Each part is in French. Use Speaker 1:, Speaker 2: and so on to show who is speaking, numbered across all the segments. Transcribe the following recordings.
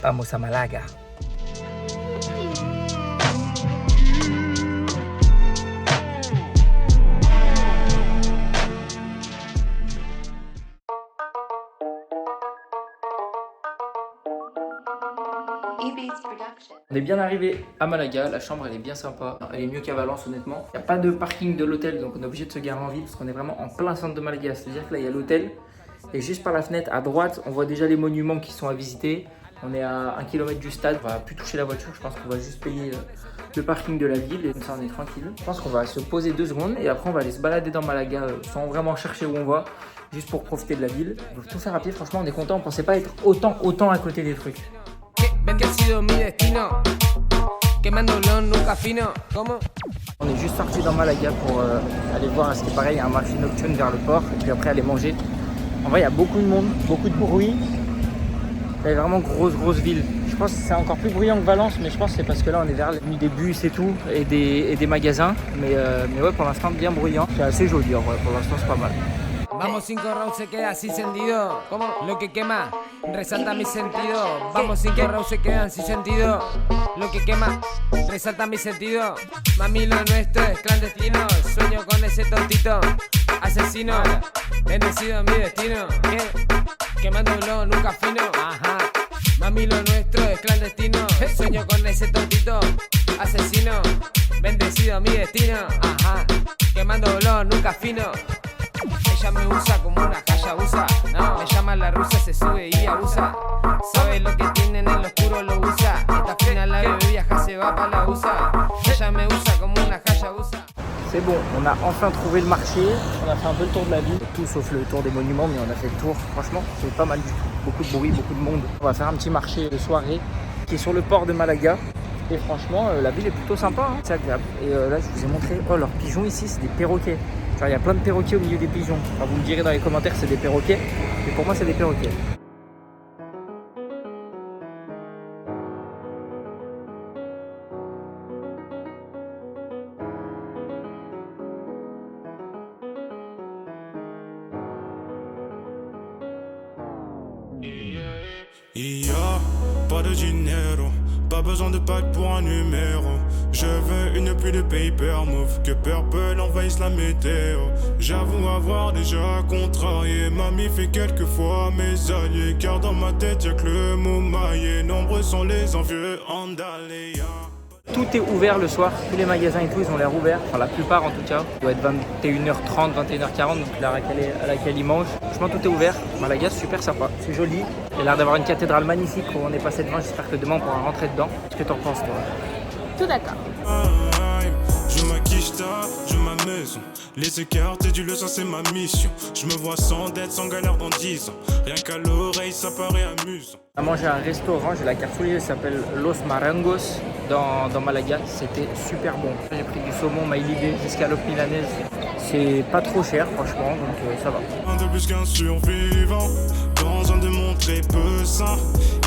Speaker 1: Vamos a Malaga. On est bien arrivé à Malaga, la chambre elle est bien sympa, elle est mieux qu'à Valence honnêtement. Il n'y a pas de parking de l'hôtel donc on est obligé de se garer en ville parce qu'on est vraiment en plein centre de Malaga. C'est-à-dire que là il y a l'hôtel et juste par la fenêtre à droite on voit déjà les monuments qui sont à visiter. On est à 1 km du stade, on va plus toucher la voiture, je pense qu'on va juste payer le parking de la ville et comme ça on est tranquille. Je pense qu'on va se poser 2 secondes et après on va aller se balader dans Malaga sans vraiment chercher où on va, juste pour profiter de la ville. On va tout faire à pied, franchement on est content, on pensait pas être autant à côté des trucs. On est juste sorti dans Malaga pour aller voir à ce qui est pareil, il y a un marché nocturne vers le port et puis après aller manger. En vrai il y a beaucoup de monde, beaucoup de bruit. C'est vraiment grosse ville. Je pense que c'est encore plus bruyant que Valence, mais je pense que c'est parce que là on est vers des bus et tout et des magasins. Mais ouais pour l'instant bien bruyant. C'est assez joli en vrai, pour l'instant c'est pas mal.
Speaker 2: Vamos 5 rounds se queda así sentido. ¿Cómo? Lo que quema resalta mi sentido. Vamos 5 rounds se quedan sin sentido. Lo que quema resalta mi sentido. Mami, lo nuestro es clandestino. Sueño con ese tontito asesino. Bendecido mi destino. ¿Qué? Quemando blow, nunca fino. Ajá. Mami, lo nuestro es clandestino. Sueño con ese tontito asesino. Bendecido mi destino. Ajá. Quemando blow, nunca fino. Ella me usa como una hayabusa. No, me llama la rusa, se sube y abusa. Sabe lo que tiene en el oscuro, lo usa. Esta fina la bebé viaja, se va pa' la USA. Ella me usa como una hayabusa.
Speaker 1: C'est bon, on a enfin trouvé le marché. On a fait un peu le tour de la ville. Tout sauf le tour des monuments, mais on a fait le tour. Franchement, c'est pas mal du tout. Beaucoup de bruit, beaucoup de monde. On va faire un petit marché de soirée qui est sur le port de Malaga. Et franchement, la ville est plutôt sympa, hein. C'est agréable. Et là, je vous ai montré, oh, leurs pigeons ici, c'est des perroquets. Genre, il y a plein de perroquets au milieu des pigeons. Enfin, vous me direz dans les commentaires c'est des perroquets. Mais pour moi, c'est des perroquets.
Speaker 3: Il y a pas de dinero, pas besoin de pack pour un numéro. Je veux une pluie de paper move, que Purple envahisse la météo. J'avoue avoir déjà contrarié, mamie fait quelquefois mes alliés. Car dans ma tête y'a que le mot maillé, nombreux sont les envieux Andalea.
Speaker 1: Tout est ouvert le soir, tous les magasins et tout, ils ont l'air ouverts, enfin la plupart en tout cas. Il doit être 21h30, 21h40, donc l'heure à laquelle ils mangent. Franchement, tout est ouvert. Malaga, super sympa, c'est joli. Il y a l'air d'avoir une cathédrale magnifique où on est passé devant. J'espère que demain on pourra rentrer dedans. Qu'est-ce que t'en penses, toi?
Speaker 4: Tout d'accord.
Speaker 3: Je maquille tard, je m'amuse. Les écarter du lieu, ça c'est ma mission. Je me vois sans dette, sans galère dans 10 ans. Rien qu'à l'oreille, ça paraît amusant.
Speaker 1: On a mangé à un restaurant, j'ai la carte sous les yeux, ça s'appelle Los Marangos dans Malaga. C'était super bon. J'ai pris du saumon, maïlibé, escalope milanaise. C'est pas trop cher franchement, donc ça va.
Speaker 3: Un de plus qu'un survivant, dans un de mon très peu sain.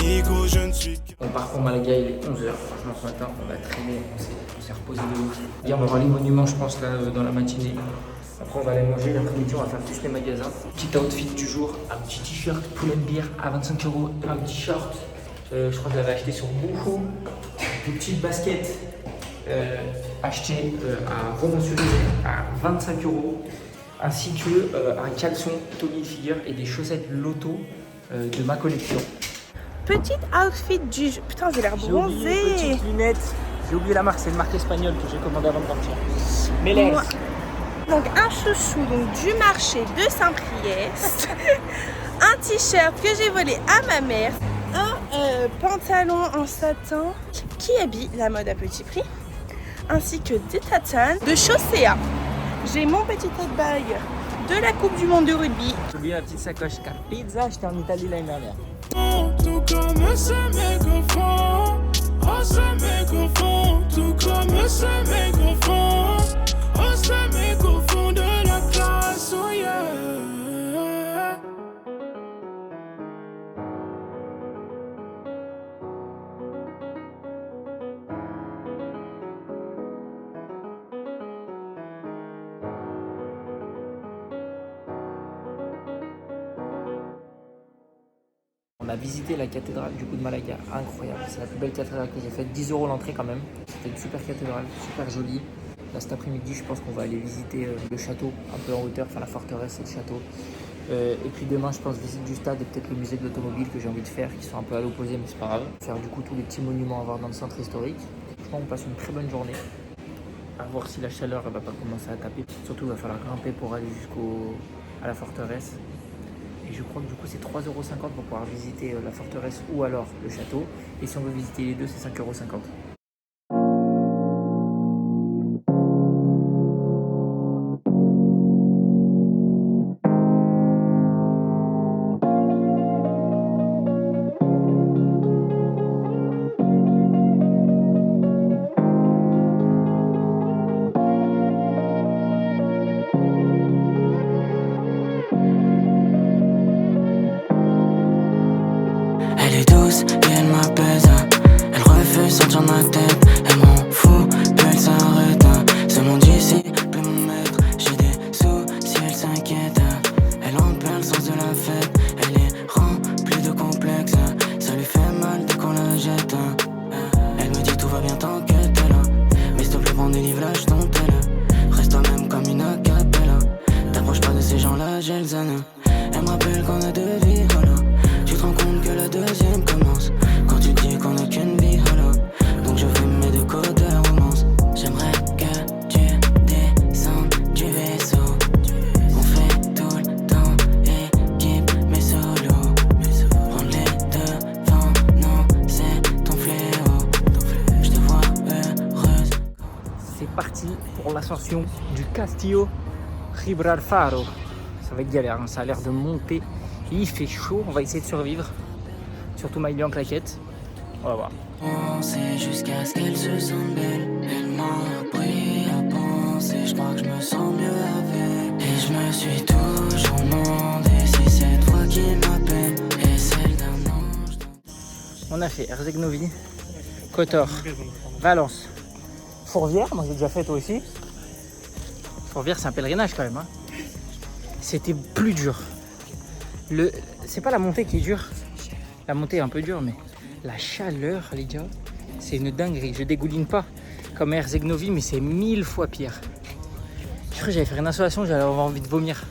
Speaker 3: Ego, je ne suis
Speaker 1: On part pour Malaga, il est 11h. Franchement, ce matin, on a traîné, on s'est reposé de ouf. Hier, on va voir les monuments, je pense, là, dans la matinée. Après, on va aller manger. L'après-midi, on va faire tous les magasins. Petit outfit du jour, un petit t-shirt Pull&Bear à 25 €. Un t-shirt, je crois que je l'avais acheté sur Boohoo. Des petites baskets achetées à Romans-sur-Isère à 25 €. Ainsi que un caleçon Tommy Hilfiger et des chaussettes Lotto de ma collection.
Speaker 4: Petit outfit du jour. Putain, j'ai l'air
Speaker 1: J'ai oublié
Speaker 4: bronzée.
Speaker 1: petites lunettes. J'ai oublié la marque, c'est une marque espagnole que j'ai commandée avant de partir. Mais
Speaker 4: Moi- Donc un chouchou donc, du marché de Saint-Priest, un t-shirt que j'ai volé à ma mère, un pantalon en satin qui habille la mode à petit prix, ainsi que des tatanes de Chaussea. J'ai mon petit tote bag de la Coupe du Monde de rugby.
Speaker 1: J'ai oublié la petite sacoche car pizza, j'étais en Italie l'année dernière.
Speaker 3: tout comme ce mégaphone. Oh, ce mégaphone, tout comme ce mégaphone. Oh, ce mégaphone de la classe, oh yeah.
Speaker 1: On a a visité la cathédrale du coup de Malaga, incroyable, c'est la plus belle cathédrale que j'ai faite, 10 € l'entrée quand même, c'était une super cathédrale, super jolie. Là cet après-midi je pense qu'on va aller visiter le château, un peu en hauteur, enfin la forteresse et le château. Et puis demain je pense visite du stade et peut-être le musée de l'automobile que j'ai envie de faire, qui sont un peu à l'opposé mais c'est pas grave. Faire du coup tous les petits monuments à voir dans le centre historique. Je pense qu'on passe une très bonne journée. À voir si la chaleur elle va pas commencer à taper. Surtout il va falloir grimper pour aller à la forteresse. Et je crois que du coup c'est 3,50 € pour pouvoir visiter la forteresse ou alors le château. Et si on veut visiter les deux, c'est 5,50 €.
Speaker 5: Elle est douce et elle m'apaise. Elle refuse sentir ma tête. Elle m'en fout, puis elle s'arrête. Ce monde ici, plus mon maître. J'ai des sous si elle s'inquiète. Elle en perd le sens de la fête. Elle est remplie de complexes. Ça lui fait mal dès qu'on la jette. Elle me dit tout va bien tant que t'es là. Mais s'il te plaît prends des livrages dont elle. Reste toi-même comme une acapella. T'approches pas de ces gens-là, j'ai le zen. Elle me rappelle qu'on a deux vies, voilà. Tu te rends compte que la deuxième commence quand tu dis qu'on n'a qu'une vie, voilà. Donc je fais mes deux codes de romance. J'aimerais que tu descendes du vaisseau. On fait tout le temps équipe mais solo. Prendre les devants, non c'est ton fléau. Je te vois heureuse.
Speaker 1: C'est parti pour l'ascension du Castillo Gibralfaro. Ça va être galère, hein. Ça a l'air de monter. Il fait chaud, on va essayer de survivre. Surtout Miley en claquette. On va voir.
Speaker 5: On sait jusqu'à ce qu'elle se sente belle. Elle m'a appris à penser. Je crois que je me sens mieux avec. Et je me suis toujours demandé si cette voix qui m'appelle est celle d'un ange.
Speaker 1: On a fait Herzegnovi, Kotor, Valence, Fourvière. Moi j'ai déjà fait, toi aussi. Fourvière c'est un pèlerinage quand même, hein. C'était plus dur. C'est pas la montée qui est dure. La montée est un peu dure, mais la chaleur, les gars, c'est une dinguerie. Je dégouline pas comme Herzegnovi, mais c'est 1000 fois pire. Je crois que j'allais faire une insolation, j'allais avoir envie de vomir.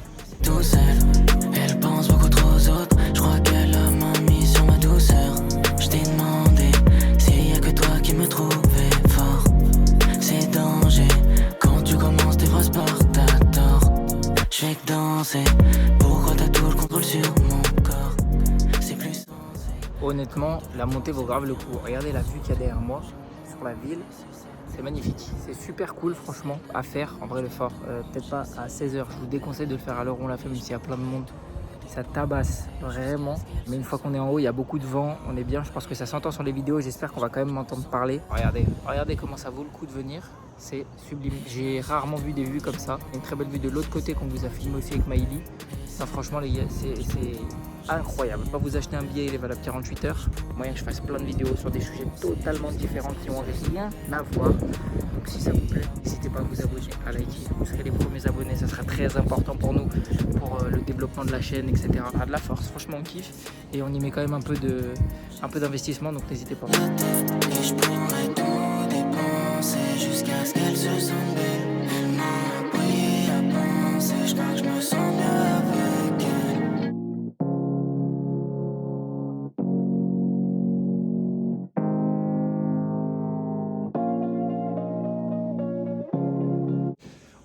Speaker 5: Tout seul, elle pense beaucoup trop aux autres. Je crois qu'elle a ma mise sur ma douceur. Je t'ai demandé s'il y a que toi qui me trouvais fort. C'est danger quand tu commences tes phrases par ta tort. Je fais que danser. Pourquoi t'as tout le contrôle sur mon corps? C'est plus sensé.
Speaker 1: Honnêtement, la montée vaut grave le coup. Regardez la vue qu'il y a derrière moi sur la ville. C'est magnifique. C'est super cool, franchement, à faire. En vrai, le fort, peut-être pas à 16 h. Je vous déconseille de le faire à l'heure où on l'a fait, même s'il y a plein de monde. Ça tabasse vraiment. Mais une fois qu'on est en haut, il y a beaucoup de vent. On est bien. Je pense que ça s'entend sur les vidéos. J'espère qu'on va quand même m'entendre parler. Regardez comment ça vaut le coup de venir. C'est sublime. J'ai rarement vu des vues comme ça. Une très belle vue de l'autre côté qu'on vous a filmé aussi avec Maïli. Non, franchement, les gars, c'est incroyable. Pas vous acheter un billet, il est valable 48 heures. Moyen que je fasse plein de vidéos sur des sujets totalement différents qui n'ont rien à voir. Donc si ça vous plaît, n'hésitez pas à vous abonner, à liker. Vous serez les premiers abonnés, ça sera très important pour nous, pour le développement de la chaîne, etc. On a de la force, franchement on kiffe. Et on y met quand même un peu d'investissement, donc n'hésitez pas.
Speaker 5: Et je pourrais tout dépenser jusqu'à ce qu'elle se sente belle. Elle m'a appris à penser. Je crois que je me sens mieux avec elle.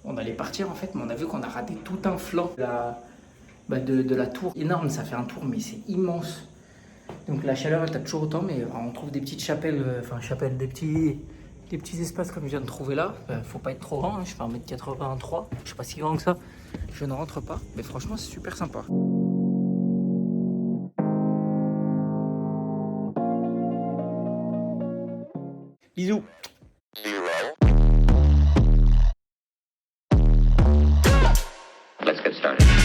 Speaker 1: On allait partir en fait, mais on a vu qu'on a raté tout un flanc de la tour. Énorme, ça fait un tour, mais c'est immense. Donc la chaleur elle tape toujours autant, mais on trouve des petites chapelles, des petits espaces comme je viens de trouver là. Faut pas être trop grand, hein. Je fais 1m83, je suis pas si grand que ça. Je ne rentre pas, mais franchement c'est super sympa. Bisous.
Speaker 6: Let's get started.